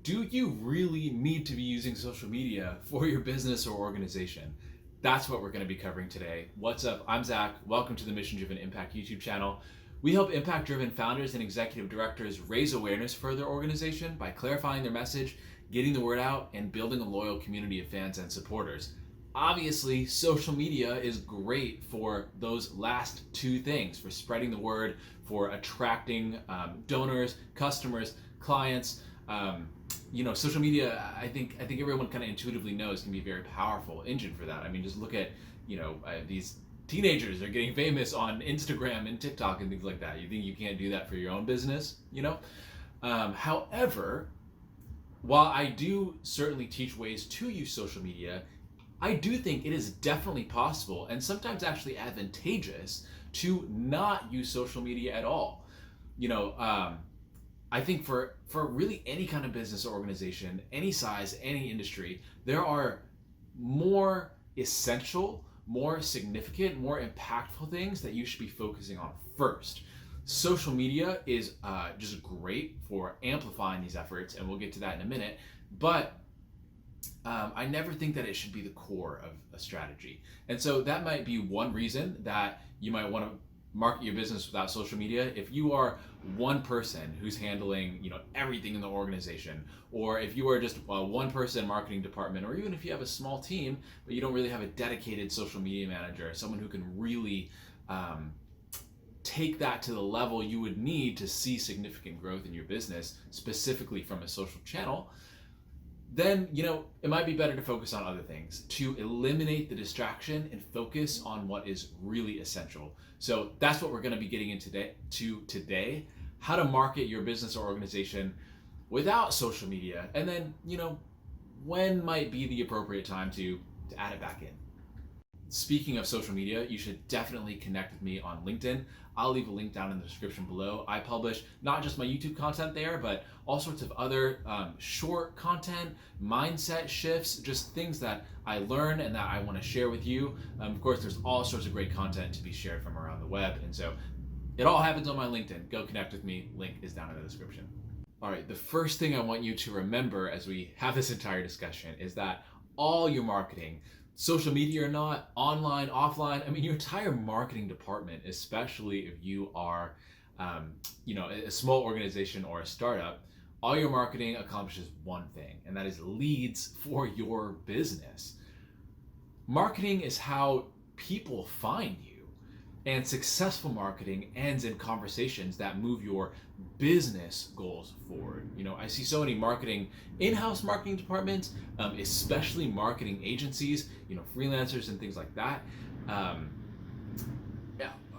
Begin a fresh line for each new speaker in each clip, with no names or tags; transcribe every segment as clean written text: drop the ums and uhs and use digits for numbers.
Do you really need to be using social media for your business or organization? That's what we're going to be covering today. What's up? I'm Zach. Welcome to the Mission Driven Impact YouTube channel. We help impact driven founders and executive directors raise awareness for their organization by clarifying their message, getting the word out, and building a loyal community of fans and supporters. Obviously, social media is great for those last two things, for spreading the word, for attracting donors, customers, clients. Social media, I think everyone kind of intuitively knows can be a very powerful engine for that. I mean, just look at, these teenagers are getting famous on Instagram and TikTok and things like that. You think you can't do that for your own business, However, while I do certainly teach ways to use social media, I do think it is definitely possible and sometimes actually advantageous to not use social media at all. I think for really any kind of business or organization, any size, any industry, there are more essential, more significant, more impactful things that you should be focusing on first. Social media is just great for amplifying these efforts, and we'll get to that in a minute, but I never think that it should be the core of a strategy. And so that might be one reason that you might want to market your business without social media. If you are one person who's handling everything in the organization, or if you are just one person marketing department, or even if you have a small team but you don't really have a dedicated social media manager, someone who can really take that to the level you would need to see significant growth in your business, specifically from a social channel, then it might be better to focus on other things, to eliminate the distraction and focus on what is really essential. So that's what we're going to be getting into today, how to market your business or organization without social media, and then when might be the appropriate time to add it back in. Speaking of social media, you should definitely connect with me on LinkedIn. I'll leave a link down in the description below. I publish not just my YouTube content there, but all sorts of other short content, mindset shifts, just things that I learn and that I want to share with you. Of course, there's all sorts of great content to be shared from around the web. And so it all happens on my LinkedIn. Go connect with me. Link is down in the description. All right, the first thing I want you to remember as we have this entire discussion is that all your marketing, social media or not, online, offline, your entire marketing department, especially if you are, a small organization or a startup, all your marketing accomplishes one thing, and that is leads for your business. Marketing is how people find you, and successful marketing ends in conversations that move your business goals forward. I see so many in-house marketing departments, especially marketing agencies, freelancers and things like that.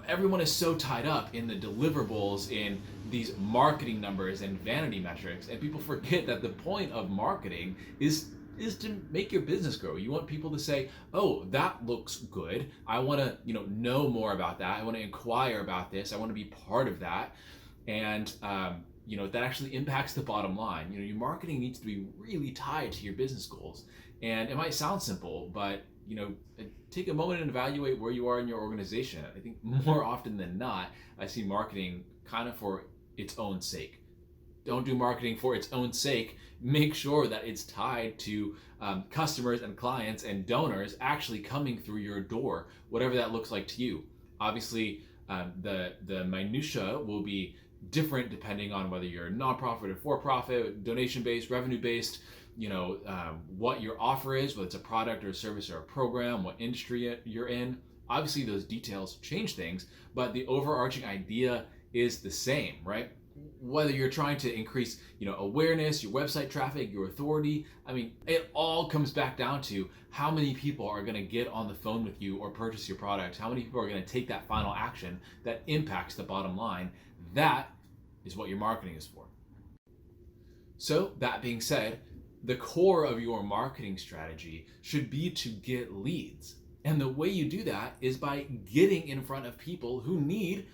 Everyone is so tied up in the deliverables, in these marketing numbers and vanity metrics, and people forget that the point of marketing is to make your business grow. You want people to say, oh, that looks good. I want to know more about that. I want to inquire about this. I want to be part of that. And that actually impacts the bottom line. Your marketing needs to be really tied to your business goals. And it might sound simple, but take a moment and evaluate where you are in your organization. I think more often than not, I see marketing kind of for its own sake. Don't do marketing for its own sake. Make sure that it's tied to customers and clients and donors actually coming through your door, whatever that looks like to you. Obviously, the minutia will be different depending on whether you're nonprofit or for-profit, donation-based, revenue-based, what your offer is, whether it's a product or a service or a program, what industry you're in. Obviously, those details change things, but the overarching idea is the same, right? Whether you're trying to increase, awareness, your website traffic, your authority, it all comes back down to how many people are going to get on the phone with you or purchase your product, how many people are going to take that final action that impacts the bottom line. That is what your marketing is for. So that being said, the core of your marketing strategy should be to get leads. And the way you do that is by getting in front of people who need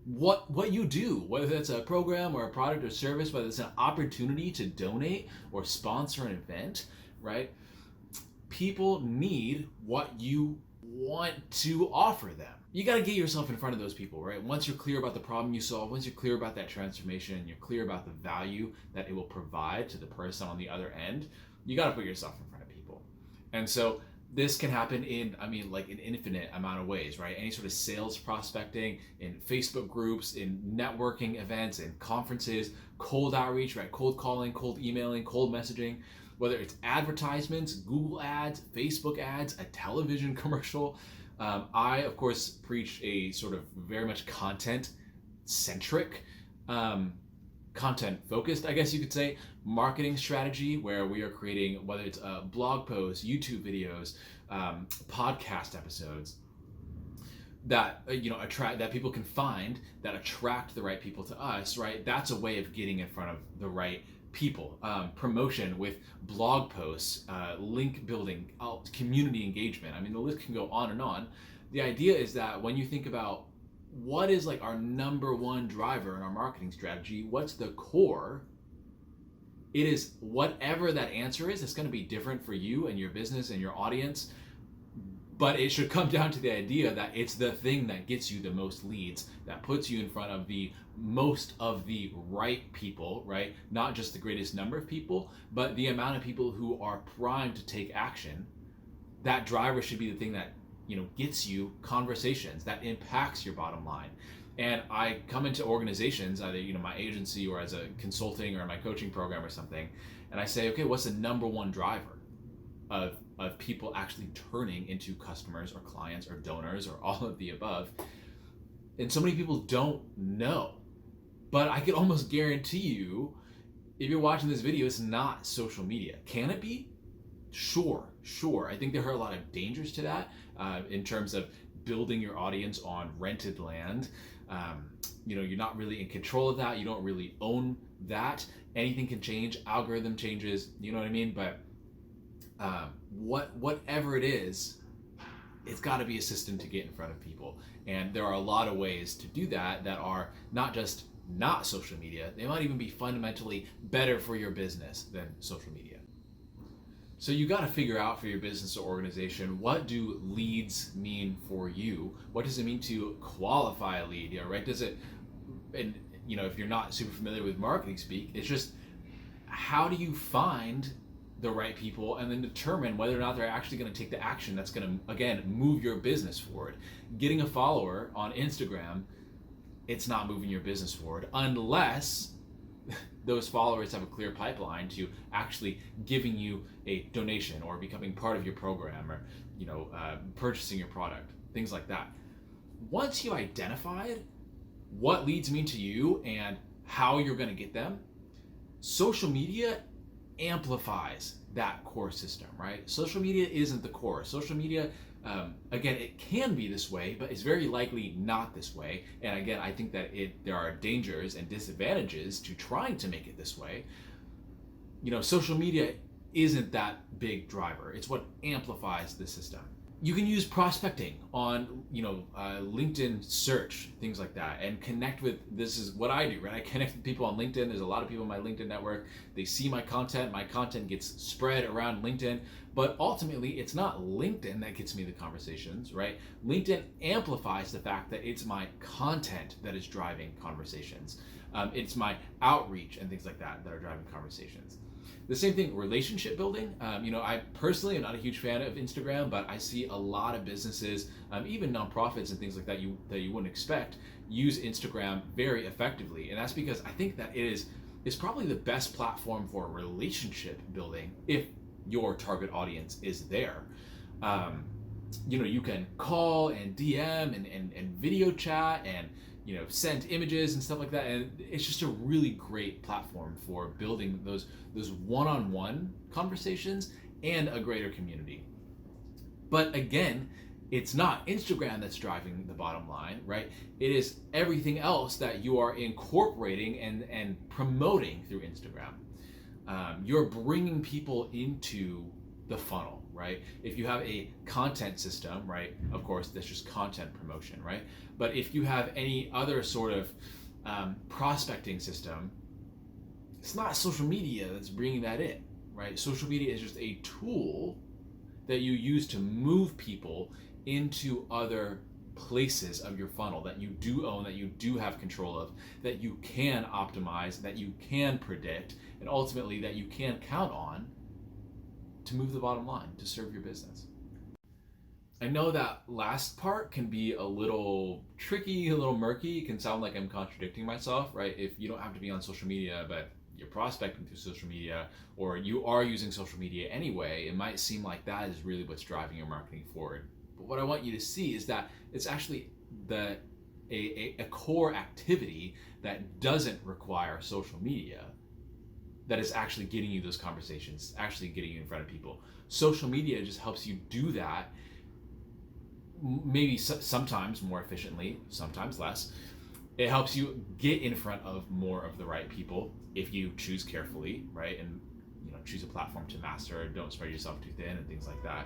what you do, whether that's a program or a product or service, whether it's an opportunity to donate or sponsor an event, right? People need what you want to offer them. You got to get yourself in front of those people, right? Once you're clear about the problem you solve, once you're clear about that transformation, you're clear about the value that it will provide to the person on the other end, you got to put yourself in front of people. And so this can happen in, like an infinite amount of ways, right? Any sort of sales prospecting, in Facebook groups, in networking events, in conferences, cold outreach, right? Cold calling, cold emailing, cold messaging, whether it's advertisements, Google ads, Facebook ads, a television commercial. I, of course, preach a sort of very much content-centric, content-focused, I guess you could say, marketing strategy where we are creating, whether it's blog posts, YouTube videos, podcast episodes that attract, that people can find, that attract the right people to us, right? That's a way of getting in front of the right people. Promotion with blog posts, link building, community engagement. The list can go on and on. The idea is that when you think about what is like our number one driver in our marketing strategy, what's the core, it is whatever that answer is. It's going to be different for you and your business and your audience, but it should come down to the idea that it's the thing that gets you the most leads, that puts you in front of the most of the right people, right? Not just the greatest number of people, but the amount of people who are primed to take action. That driver should be the thing that gets you conversations, that impacts your bottom line. And I come into organizations, either my agency or as a consulting or my coaching program or something, and I say, okay, what's the number one driver of people actually turning into customers or clients or donors or all of the above? And so many people don't know. But I could almost guarantee you, if you're watching this video, it's not social media. Can it be? Sure. I think there are a lot of dangers to that in terms of building your audience on rented land. You're not really in control of that. You don't really own that. Anything can change. Algorithm changes. You know what I mean? But whatever it is, it's got to be a system to get in front of people. And there are a lot of ways to do that are not just not social media. They might even be fundamentally better for your business than social media. So you got to figure out for your business or organization, what do leads mean for you? What does it mean to qualify a lead? Right? Does it, and if you're not super familiar with marketing speak, it's just how do you find the right people and then determine whether or not they're actually going to take the action that's going to, again, move your business forward. Getting a follower on Instagram, it's not moving your business forward unless those followers have a clear pipeline to actually giving you a donation or becoming part of your program or purchasing your product, things like that. Once you identified what leads mean to you and how you're going to get them, social media amplifies that core system, right? Social media isn't the core. Social media, again, it can be this way, but it's very likely not this way. And again, I think that there are dangers and disadvantages to trying to make it this way. Social media isn't that big driver. It's what amplifies the system. You can use prospecting on, LinkedIn search, things like that, and connect with, this is what I do, right? I connect with people on LinkedIn. There's a lot of people in my LinkedIn network. They see my content gets spread around LinkedIn, but ultimately it's not LinkedIn that gets me the conversations, right? LinkedIn amplifies the fact that it's my content that is driving conversations. It's my outreach and things like that are driving conversations. The same thing, relationship building. I personally am not a huge fan of Instagram, but I see a lot of businesses, even nonprofits and things like that you wouldn't expect, use Instagram very effectively. And that's because I think that it's probably the best platform for relationship building if your target audience is there. You can call and DM and video chat and send images and stuff like that, and it's just a really great platform for building those one-on-one conversations and a greater community. But again, it's not Instagram that's driving the bottom line, right? It is everything else that you are incorporating and promoting through Instagram. You're bringing people into the funnel, right? If you have a content system, right, of course, that's just content promotion, right? But if you have any other sort of prospecting system, it's not social media that's bringing that in, right? Social media is just a tool that you use to move people into other places of your funnel that you do own, that you do have control of, that you can optimize, that you can predict, and ultimately that you can count on to move the bottom line, to serve your business. I know that last part can be a little tricky, a little murky. It can sound like I'm contradicting myself, right? If you don't have to be on social media, but you're prospecting through social media, or you are using social media anyway, it might seem like that is really what's driving your marketing forward. But what I want you to see is that it's actually a core activity that doesn't require social media that is actually getting you those conversations, actually getting you in front of people. Social media just helps you do that, maybe sometimes more efficiently, sometimes less. It helps you get in front of more of the right people if you choose carefully, right? And choose a platform to master. Don't spread yourself too thin and things like that.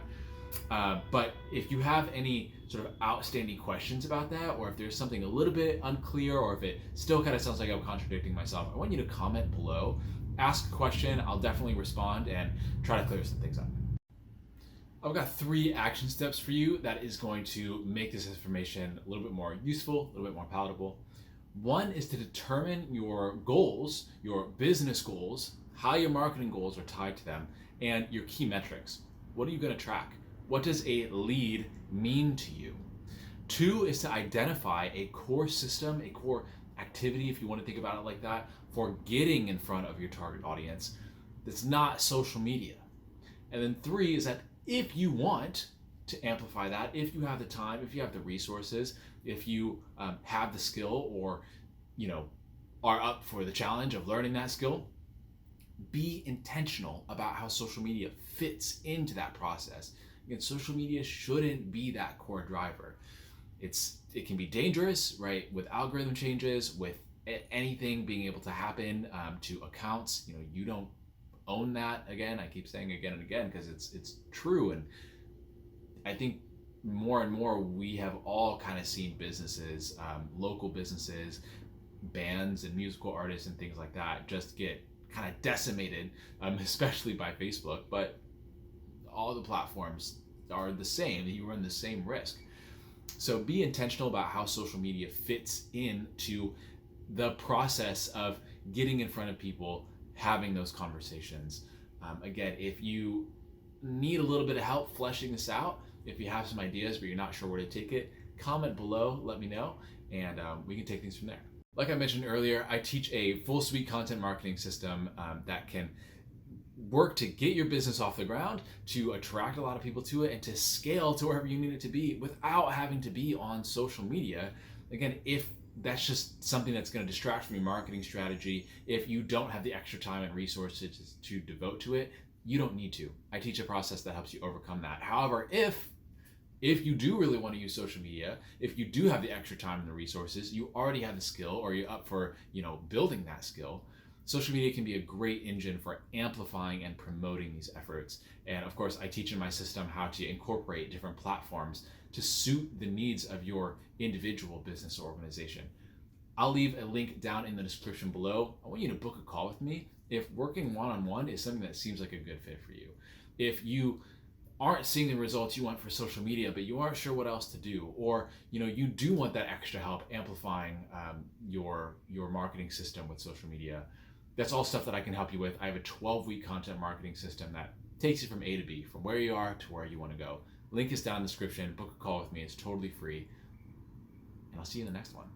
But if you have any sort of outstanding questions about that, or if there's something a little bit unclear, or if it still kind of sounds like I'm contradicting myself, I want you to comment below, ask a question. I'll definitely respond and try to clear some things up. I've got 3 action steps for you that is going to make this information a little bit more useful, a little bit more palatable. One is to determine your goals, your business goals, how your marketing goals are tied to them, and your key metrics. What are you going to track? What does a lead mean to you? 2 is to identify a core system, a core activity, if you want to think about it like that, for getting in front of your target audience that's not social media. And then 3 is that if you want to amplify that, if you have the time, if you have the resources, if you have the skill, or are up for the challenge of learning that skill, be intentional about how social media fits into that process. Again, social media shouldn't be that core driver. It can be dangerous, right? With algorithm changes, with anything being able to happen to accounts. You don't own that. Again, I keep saying again and again because it's true. And I think more and more we have all kind of seen businesses, local businesses, bands and musical artists and things like that just get kind of decimated, especially by Facebook. But all the platforms are the same. You run the same risk. So be intentional about how social media fits into the process of getting in front of people, having those conversations. Again, if you need a little bit of help fleshing this out, if you have some ideas but you're not sure where to take it, comment below, let me know, and we can take things from there. Like I mentioned earlier, I teach a full suite content marketing system that can work to get your business off the ground, to attract a lot of people to it, and to scale to wherever you need it to be without having to be on social media. Again, if that's just something that's going to distract from your marketing strategy, if you don't have the extra time and resources to devote to it, you don't need to. I teach a process that helps you overcome that. However, if you do really want to use social media, if you do have the extra time and the resources, you already have the skill, or you're up for building that skill, social media can be a great engine for amplifying and promoting these efforts. And of course, I teach in my system how to incorporate different platforms to suit the needs of your individual business or organization. I'll leave a link down in the description below. I want you to book a call with me if working one-on-one is something that seems like a good fit for you. If you aren't seeing the results you want for social media, but you aren't sure what else to do, or you do want that extra help amplifying your marketing system with social media, that's all stuff that I can help you with. I have a 12-week content marketing system that takes you from A to B, from where you are to where you want to go. Link is down in the description. Book a call with me. It's totally free. And I'll see you in the next one.